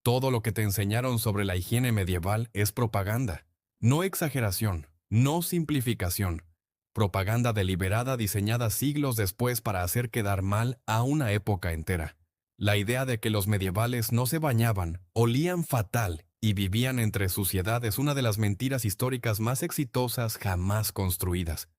Todo lo que te enseñaron sobre la higiene medieval es propaganda. No exageración, no simplificación. Propaganda deliberada diseñada siglos después para hacer quedar mal a una época entera. La idea de que los medievales no se bañaban, olían fatal y vivían entre suciedad es una de las mentiras históricas más exitosas jamás construidas.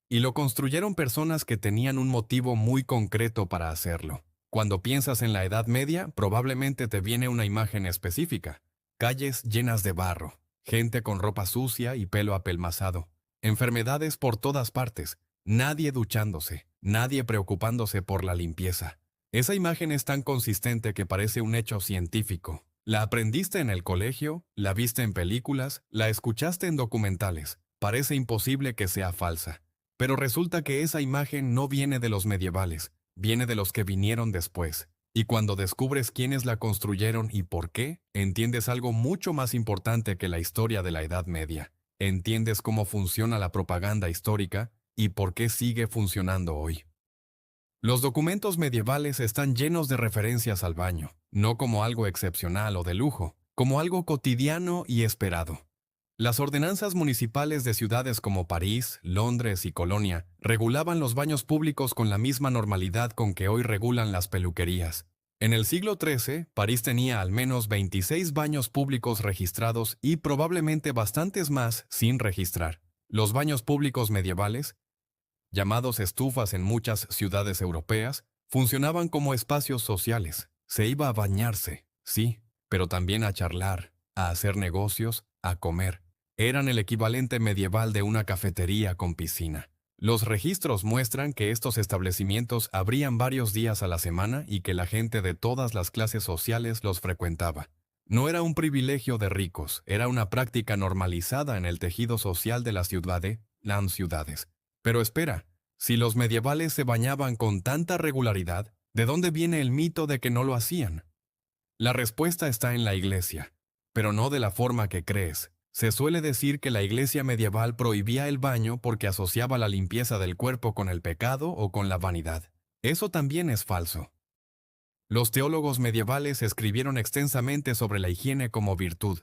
Y lo construyeron personas que tenían un motivo muy concreto para hacerlo. Cuando piensas en la Edad Media, probablemente te viene una imagen específica. Calles llenas de barro, gente con ropa sucia y pelo apelmazado, enfermedades por todas partes, nadie duchándose, nadie preocupándose por la limpieza. Esa imagen es tan consistente que parece un hecho científico. La aprendiste en el colegio, la viste en películas, la escuchaste en documentales. Parece imposible que sea falsa. Pero resulta que esa imagen no viene de los medievales, viene de los que vinieron después. Y cuando descubres quiénes la construyeron y por qué, entiendes algo mucho más importante que la historia de la Edad Media. Entiendes cómo funciona la propaganda histórica y por qué sigue funcionando hoy. Los documentos medievales están llenos de referencias al baño, no como algo excepcional o de lujo, como algo cotidiano y esperado. Las ordenanzas municipales de ciudades como París, Londres y Colonia regulaban los baños públicos con la misma normalidad con que hoy regulan las peluquerías. En el siglo XIII, París tenía al menos 26 baños públicos registrados y probablemente bastantes más sin registrar. Los baños públicos medievales, llamados estufas en muchas ciudades europeas, funcionaban como espacios sociales. Se iba a bañarse, sí, pero también a charlar, a hacer negocios, a comer. Eran el equivalente medieval de una cafetería con piscina. Los registros muestran que estos establecimientos abrían varios días a la semana y que la gente de todas las clases sociales los frecuentaba. No era un privilegio de ricos, era una práctica normalizada en el tejido social de las ciudades. Pero espera, si los medievales se bañaban con tanta regularidad, ¿de dónde viene el mito de que no lo hacían? La respuesta está en la iglesia, pero no de la forma que crees. Se suele decir que la iglesia medieval prohibía el baño porque asociaba la limpieza del cuerpo con el pecado o con la vanidad. Eso también es falso. Los teólogos medievales escribieron extensamente sobre la higiene como virtud.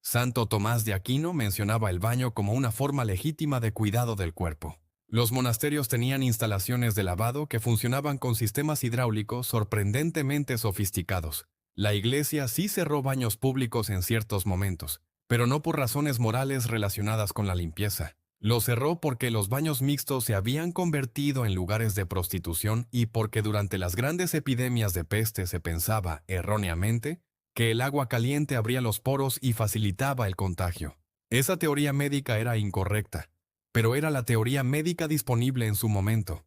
Santo Tomás de Aquino mencionaba el baño como una forma legítima de cuidado del cuerpo. Los monasterios tenían instalaciones de lavado que funcionaban con sistemas hidráulicos sorprendentemente sofisticados. La iglesia sí cerró baños públicos en ciertos momentos, pero no por razones morales relacionadas con la limpieza. Lo cerró porque los baños mixtos se habían convertido en lugares de prostitución y porque durante las grandes epidemias de peste se pensaba, erróneamente, que el agua caliente abría los poros y facilitaba el contagio. Esa teoría médica era incorrecta, pero era la teoría médica disponible en su momento.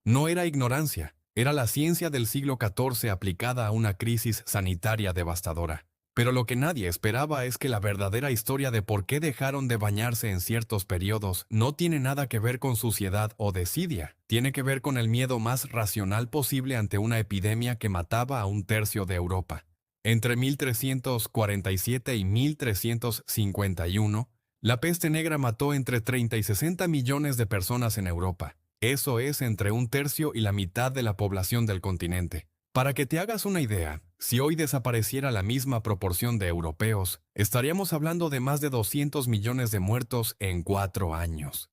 No era ignorancia, era la ciencia del siglo XIV aplicada a una crisis sanitaria devastadora. Pero lo que nadie esperaba es que la verdadera historia de por qué dejaron de bañarse en ciertos periodos no tiene nada que ver con suciedad o desidia, tiene que ver con el miedo más racional posible ante una epidemia que mataba a un tercio de Europa. Entre 1347 y 1351, la peste negra mató entre 30 y 60 millones de personas en Europa. Eso es entre un tercio y la mitad de la población del continente. Para que te hagas una idea, si hoy desapareciera la misma proporción de europeos, estaríamos hablando de más de 200 millones de muertos en 4 años.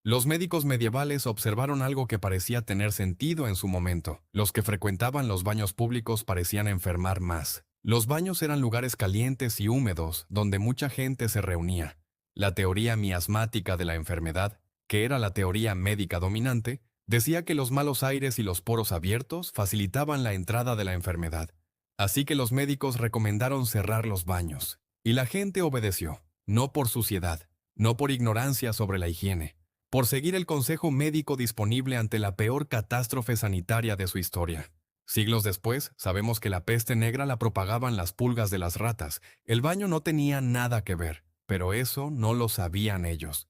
Los médicos medievales observaron algo que parecía tener sentido en su momento. Los que frecuentaban los baños públicos parecían enfermar más. Los baños eran lugares calientes y húmedos donde mucha gente se reunía. La teoría miasmática de la enfermedad, que era la teoría médica dominante, decía que los malos aires y los poros abiertos facilitaban la entrada de la enfermedad. Así que los médicos recomendaron cerrar los baños. Y la gente obedeció, no por suciedad, no por ignorancia sobre la higiene, por seguir el consejo médico disponible ante la peor catástrofe sanitaria de su historia. Siglos después, sabemos que la peste negra la propagaban las pulgas de las ratas. El baño no tenía nada que ver, pero eso no lo sabían ellos.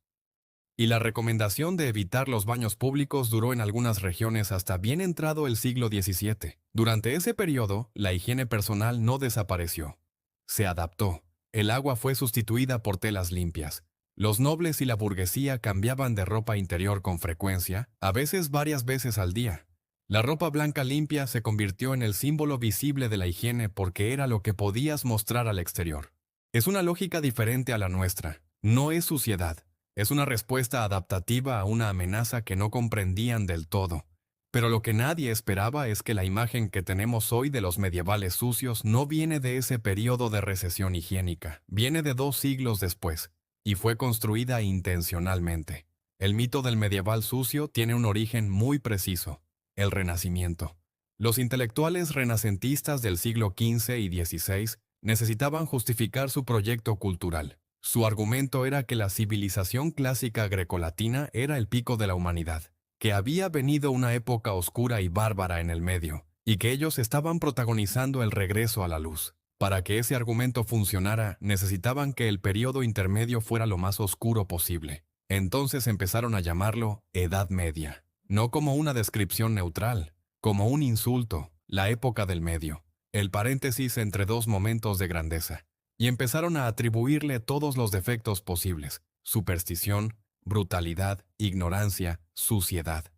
Y la recomendación de evitar los baños públicos duró en algunas regiones hasta bien entrado el siglo XVII. Durante ese periodo, la higiene personal no desapareció. Se adaptó. El agua fue sustituida por telas limpias. Los nobles y la burguesía cambiaban de ropa interior con frecuencia, a veces varias veces al día. La ropa blanca limpia se convirtió en el símbolo visible de la higiene porque era lo que podías mostrar al exterior. Es una lógica diferente a la nuestra. No es suciedad. Es una respuesta adaptativa a una amenaza que no comprendían del todo. Pero lo que nadie esperaba es que la imagen que tenemos hoy de los medievales sucios no viene de ese periodo de recesión higiénica, viene de 2 siglos después, y fue construida intencionalmente. El mito del medieval sucio tiene un origen muy preciso: el Renacimiento. Los intelectuales renacentistas del siglo XV y XVI necesitaban justificar su proyecto cultural. Su argumento era que la civilización clásica grecolatina era el pico de la humanidad, que había venido una época oscura y bárbara en el medio, y que ellos estaban protagonizando el regreso a la luz. Para que ese argumento funcionara, necesitaban que el periodo intermedio fuera lo más oscuro posible. Entonces empezaron a llamarlo Edad Media, no como una descripción neutral, como un insulto, la época del medio, el paréntesis entre 2 momentos de grandeza, y empezaron a atribuirle todos los defectos posibles: superstición, brutalidad, ignorancia, suciedad.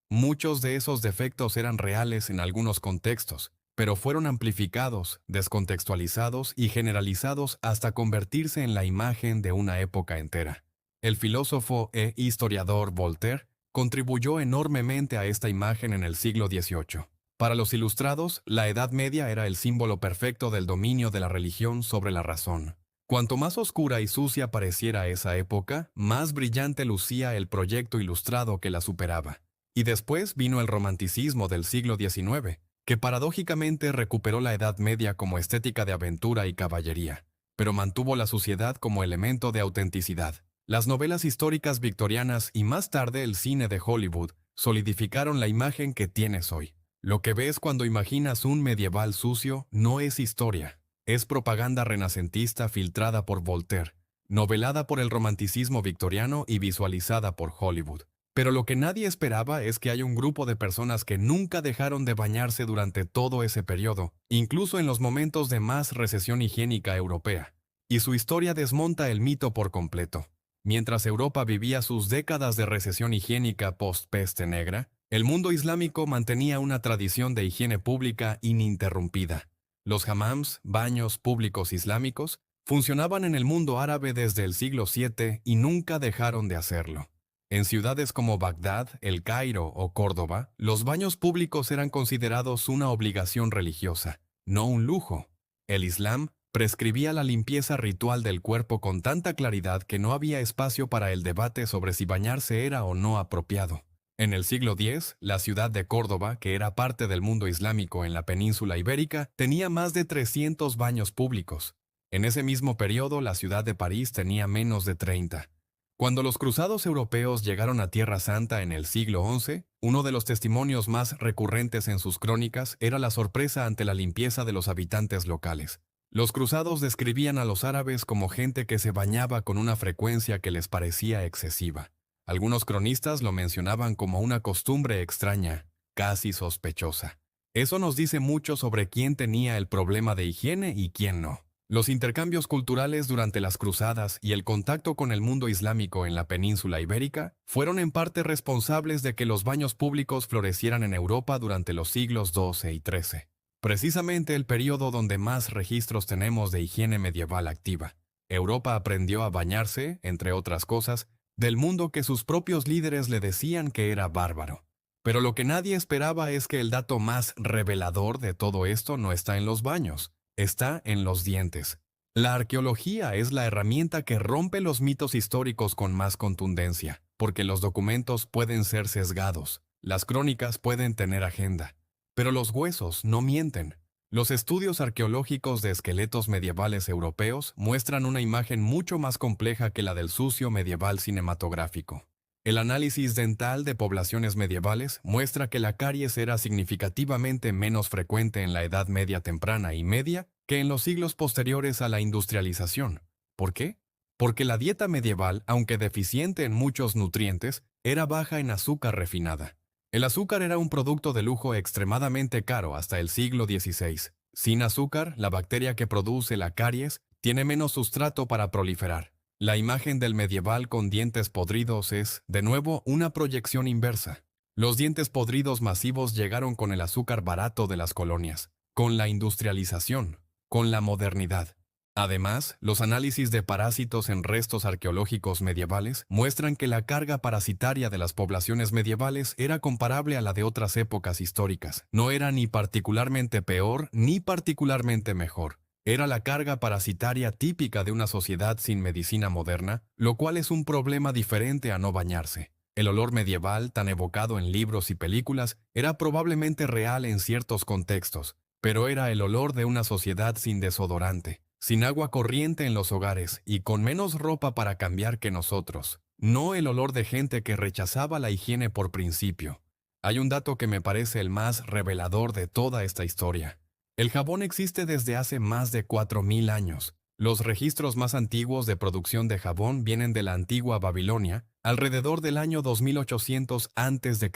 Muchos de esos defectos eran reales en algunos contextos, pero fueron amplificados, descontextualizados y generalizados hasta convertirse en la imagen de una época entera. El filósofo e historiador Voltaire contribuyó enormemente a esta imagen en el siglo XVIII. Para los ilustrados, la Edad Media era el símbolo perfecto del dominio de la religión sobre la razón. Cuanto más oscura y sucia pareciera esa época, más brillante lucía el proyecto ilustrado que la superaba. Y después vino el romanticismo del siglo XIX, que paradójicamente recuperó la Edad Media como estética de aventura y caballería, pero mantuvo la suciedad como elemento de autenticidad. Las novelas históricas victorianas y más tarde el cine de Hollywood solidificaron la imagen que tienes hoy. Lo que ves cuando imaginas un medieval sucio no es historia. Es propaganda renacentista filtrada por Voltaire, novelada por el romanticismo victoriano y visualizada por Hollywood. Pero lo que nadie esperaba es que hay un grupo de personas que nunca dejaron de bañarse durante todo ese periodo, incluso en los momentos de más recesión higiénica europea. Y su historia desmonta el mito por completo. Mientras Europa vivía sus décadas de recesión higiénica post-peste negra, el mundo islámico mantenía una tradición de higiene pública ininterrumpida. Los hammams, baños públicos islámicos, funcionaban en el mundo árabe desde el siglo VII y nunca dejaron de hacerlo. En ciudades como Bagdad, El Cairo o Córdoba, los baños públicos eran considerados una obligación religiosa, no un lujo. El Islam prescribía la limpieza ritual del cuerpo con tanta claridad que no había espacio para el debate sobre si bañarse era o no apropiado. En el siglo X, la ciudad de Córdoba, que era parte del mundo islámico en la península ibérica, tenía más de 300 baños públicos. En ese mismo periodo, la ciudad de París tenía menos de 30. Cuando los cruzados europeos llegaron a Tierra Santa en el siglo XI, uno de los testimonios más recurrentes en sus crónicas era la sorpresa ante la limpieza de los habitantes locales. Los cruzados describían a los árabes como gente que se bañaba con una frecuencia que les parecía excesiva. Algunos cronistas lo mencionaban como una costumbre extraña, casi sospechosa. Eso nos dice mucho sobre quién tenía el problema de higiene y quién no. Los intercambios culturales durante las cruzadas y el contacto con el mundo islámico en la península ibérica fueron en parte responsables de que los baños públicos florecieran en Europa durante los siglos XII y XIII. Precisamente el periodo donde más registros tenemos de higiene medieval activa. Europa aprendió a bañarse, entre otras cosas, del mundo que sus propios líderes le decían que era bárbaro. Pero lo que nadie esperaba es que el dato más revelador de todo esto no está en los baños, está en los dientes. La arqueología es la herramienta que rompe los mitos históricos con más contundencia, porque los documentos pueden ser sesgados, las crónicas pueden tener agenda, pero los huesos no mienten. Los estudios arqueológicos de esqueletos medievales europeos muestran una imagen mucho más compleja que la del sucio medieval cinematográfico. El análisis dental de poblaciones medievales muestra que la caries era significativamente menos frecuente en la Edad Media temprana y media que en los siglos posteriores a la industrialización. ¿Por qué? Porque la dieta medieval, aunque deficiente en muchos nutrientes, era baja en azúcar refinada. El azúcar era un producto de lujo extremadamente caro hasta el siglo XVI. Sin azúcar, la bacteria que produce la caries tiene menos sustrato para proliferar. La imagen del medieval con dientes podridos es, de nuevo, una proyección inversa. Los dientes podridos masivos llegaron con el azúcar barato de las colonias, con la industrialización, con la modernidad. Además, los análisis de parásitos en restos arqueológicos medievales muestran que la carga parasitaria de las poblaciones medievales era comparable a la de otras épocas históricas. No era ni particularmente peor ni particularmente mejor. Era la carga parasitaria típica de una sociedad sin medicina moderna, lo cual es un problema diferente a no bañarse. El olor medieval, tan evocado en libros y películas, era probablemente real en ciertos contextos, pero era el olor de una sociedad sin desodorante, sin agua corriente en los hogares y con menos ropa para cambiar que nosotros. No el olor de gente que rechazaba la higiene por principio. Hay un dato que me parece el más revelador de toda esta historia. El jabón existe desde hace más de 4000 años. Los registros más antiguos de producción de jabón vienen de la antigua Babilonia, alrededor del año 2800 a.C.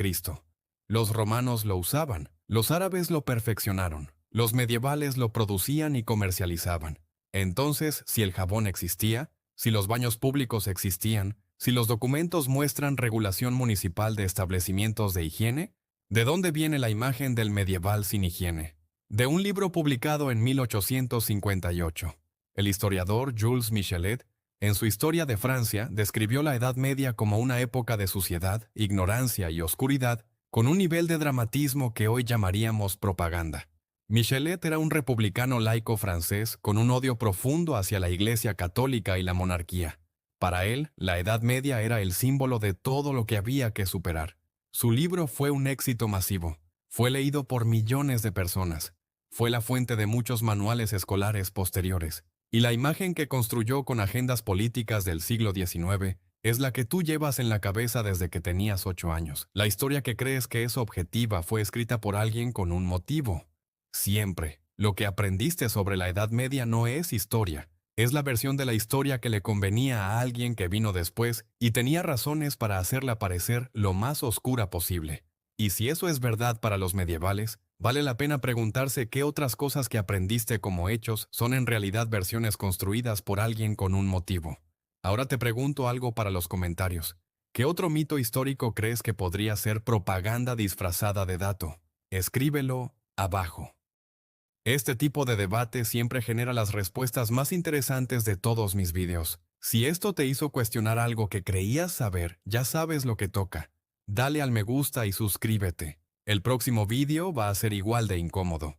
Los romanos lo usaban, los árabes lo perfeccionaron, los medievales lo producían y comercializaban. Entonces, si el jabón existía, si los baños públicos existían, si los documentos muestran regulación municipal de establecimientos de higiene, ¿de dónde viene la imagen del medieval sin higiene? De un libro publicado en 1858. El historiador Jules Michelet, en su Historia de Francia, describió la Edad Media como una época de suciedad, ignorancia y oscuridad, con un nivel de dramatismo que hoy llamaríamos propaganda. Michelet era un republicano laico francés con un odio profundo hacia la Iglesia católica y la monarquía. Para él, la Edad Media era el símbolo de todo lo que había que superar. Su libro fue un éxito masivo. Fue leído por millones de personas. Fue la fuente de muchos manuales escolares posteriores. Y la imagen que construyó con agendas políticas del siglo XIX es la que tú llevas en la cabeza desde que tenías 8 años. La historia que crees que es objetiva fue escrita por alguien con un motivo. Siempre. Lo que aprendiste sobre la Edad Media no es historia. Es la versión de la historia que le convenía a alguien que vino después y tenía razones para hacerla parecer lo más oscura posible. Y si eso es verdad para los medievales, vale la pena preguntarse qué otras cosas que aprendiste como hechos son en realidad versiones construidas por alguien con un motivo. Ahora te pregunto algo para los comentarios. ¿Qué otro mito histórico crees que podría ser propaganda disfrazada de dato? Escríbelo abajo. Este tipo de debate siempre genera las respuestas más interesantes de todos mis videos. Si esto te hizo cuestionar algo que creías saber, ya sabes lo que toca. Dale al me gusta y suscríbete. El próximo video va a ser igual de incómodo.